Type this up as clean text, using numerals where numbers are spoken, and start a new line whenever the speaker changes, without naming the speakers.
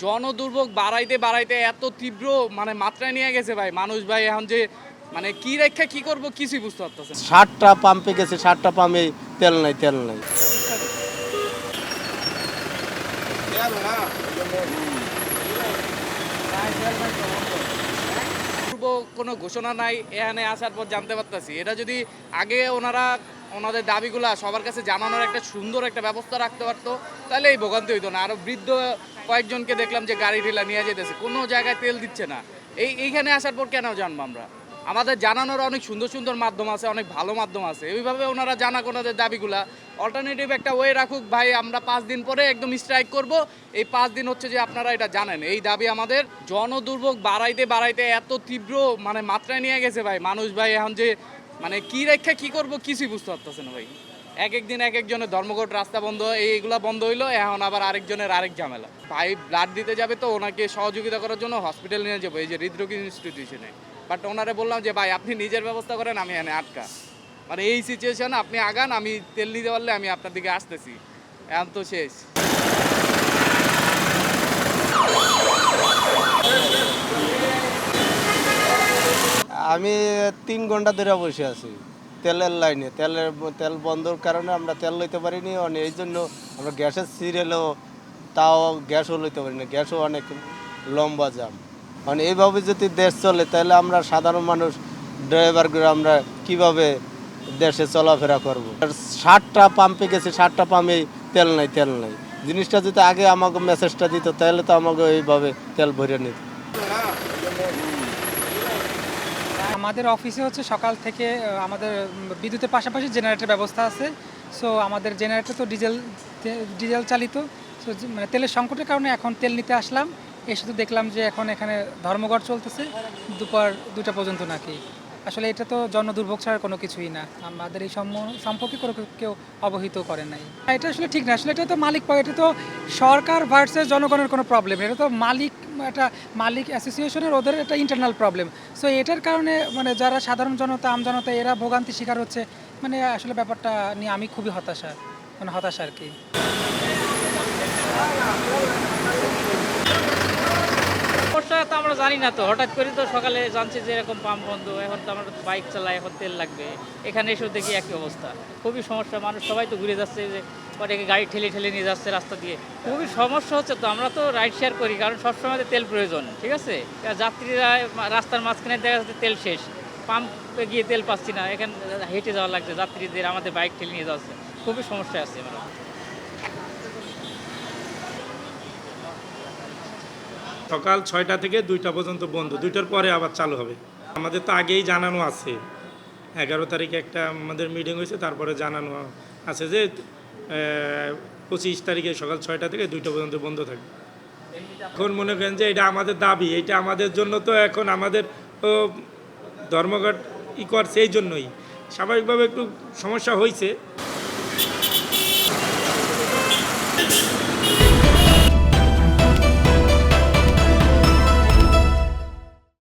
জনদুর্ভোগ বাড়াইতে বাড়াইতে এত তীব্র মানে মাত্রায় নিয়ে গেছে ভাই, মানুষ ভাই এখন যে মানে কি রেখা কি করব কিছুই বুঝতে পারতেছে না।
60টা পাম্পে গেছে, 60টা পাম্পে তেল নাই, তেল নাই।
পূর্ব কোনো ঘোষণা নাই, এখানে আসার পর জানতে পারতাছি। এটা যদি আগে ওনারা ওনাদের দাবিগুলা সবার কাছে জানানোর একটা সুন্দর একটা ব্যবস্থা রাখতে পারতো, তাহলে এই ভোগান্তি হইতো না। আরো বৃদ্ধ কয়েকজনকে দেখলাম যে গাড়ি ঠেলা নিয়ে যেতেছে, কোনো জায়গায় তেল দিচ্ছে না। এইখানে আসার পর কেন জানবো আমরা? আমাদের জানানোর অনেক সুন্দর সুন্দর মাধ্যম আছে, অনেক ভালো মাধ্যম আছে, এইভাবে ওনারা জানাক ওনাদের দাবিগুলা। অল্টারনেটিভ একটা ওয়ে রাখুক ভাই, আমরা 5 দিন পরে একদম স্ট্রাইক করব। এই 5 দিন হচ্ছে যে আপনারা এটা জানেন, এই দাবি আমাদের। জনদুর্ভোগ বাড়াইতে বাড়াইতে এত তীব্র মানে মাত্রায় নিয়ে গেছে ভাই, মানুষ ভাই এখন যে মানে কি রেখা কি করব কিছুই বুঝতে পারতেছে না ভাই। এক একদিন এক একজনের ধর্মঘট, রাস্তা বন্ধ, এইগুলা বন্ধ হইলো, এখন আবার আরেকজনের আরেক ঝামেলা। ভাই ব্লাড দিতে যাবে, তো ওনাকে সহযোগিতা করার জন্য হসপিটাল নিয়ে যাবো, এই যে হৃদরোগ ইনস্টিটিউশনে। বাট ওনারে বললাম যে ভাই আপনি নিজের ব্যবস্থা করেন, আমি এখানে আটকা। মানে এই সিচুয়েশন, আপনি আগান, আমি তেল নিতে পারলে আমি আপনার দিকে আসতেছি। এখন তো শেষ।
আমি 3 ঘন্টা ধরে বসে আছি তেলের লাইনে। তেল বন্ধর কারণে আমরা তেল লইতে পারিনি, এই জন্য আমরা গ্যাসের সিরিয়ালও তাও গ্যাসও লইতে পারি না, গ্যাসও অনেক লম্বা জাম। মানে এইভাবে যদি দেশ চলে তাহলে আমরা সাধারণ মানুষ ড্রাইভারগুলো আমরা কিভাবে দেশে চলাফেরা করব। 60টা পাম্পে গেছে, 60টা পাম্পে তেল নাই, তেল নাই। জিনিসটা যদি আগে আমাকে মেসেজটা দিত তাহলে তো আমাকে এইভাবে তেল ভরে নিত।
আমাদের অফিসে হচ্ছে সকাল থেকে আমাদের বিদ্যুতের পাশাপাশি জেনারেটর ব্যবস্থা আছে। সো আমাদের জেনারেটর তো ডিজেল চালিত। সো মানে তেলের সংকটের কারণে এখন তেল নিতে আসলাম। এসে তো দেখলাম যে এখন এখানে ধর্মঘট চলতেছে দুপুর 2টা পর্যন্ত নাকি। আসলে এটা তো জনদুর্ভোগ ছাড়া কোনো কিছুই না, আমাদের এই সম্পর্কে কোনো কেউ অবহিত করে নাই। এটা আসলে ঠিক না, আসলে এটা তো মালিক এটা তো সরকার ভার্সেস জনগণের কোনো প্রবলেম, এটা তো একটা মালিক অ্যাসোসিয়েশনের ওদের একটা ইন্টারনাল প্রবলেম। সো এটার কারণে মানে যারা সাধারণ জনতা, আমজনতা, এরা ভোগান্তি শিকার হচ্ছে। মানে আসলে ব্যাপারটা নিয়ে আমি খুবই হতাশা আর কি।
সমস্যা তো আমরা জানি না, তো হঠাৎ করে তো সকালে জানছি যে এরকম পাম্প বন্ধ। এখন তো আমরা বাইক চালাই, এখন তেল লাগবে। এখানে এসেও দেখি একই অবস্থা, খুবই সমস্যা। মানুষ সবাই তো ঘুরে যাচ্ছে, যে অনেকে গাড়ি ঠেলে ঠেলে নিয়ে যাচ্ছে রাস্তা দিয়ে, খুবই সমস্যা হচ্ছে। তো আমরা তো রাইড শেয়ার করি, কারণ সবসময় তেল প্রয়োজন, ঠিক আছে। যাত্রীরা রাস্তার মাঝখানে দেখা যাচ্ছে তেল শেষ, পাম্পে গিয়ে তেল পাচ্ছি না, এখানে হেঁটে যাওয়া লাগছে যাত্রীদের, আমাদের বাইক ঠেলে নিয়ে যাচ্ছে, খুবই সমস্যা আছে আমরা।
সকাল 6টা থেকে 2টা পর্যন্ত বন্ধ, 2টার পরে আবার চালু হবে। আমাদের তো আগেই জানানো আছে, 11 তারিখে একটা আমাদের মিটিং হয়েছে, তারপরে জানানো আছে যে 25 তারিখে সকাল 6টা থেকে 2টা পর্যন্ত বন্ধ থাকবে। এখন মনে করেন যে এটা আমাদের দাবি, এটা আমাদের জন্য তো এখন আমাদের তো ধর্মঘট করছে, এই জন্যই স্বাভাবিকভাবে একটু সমস্যা হয়েছে।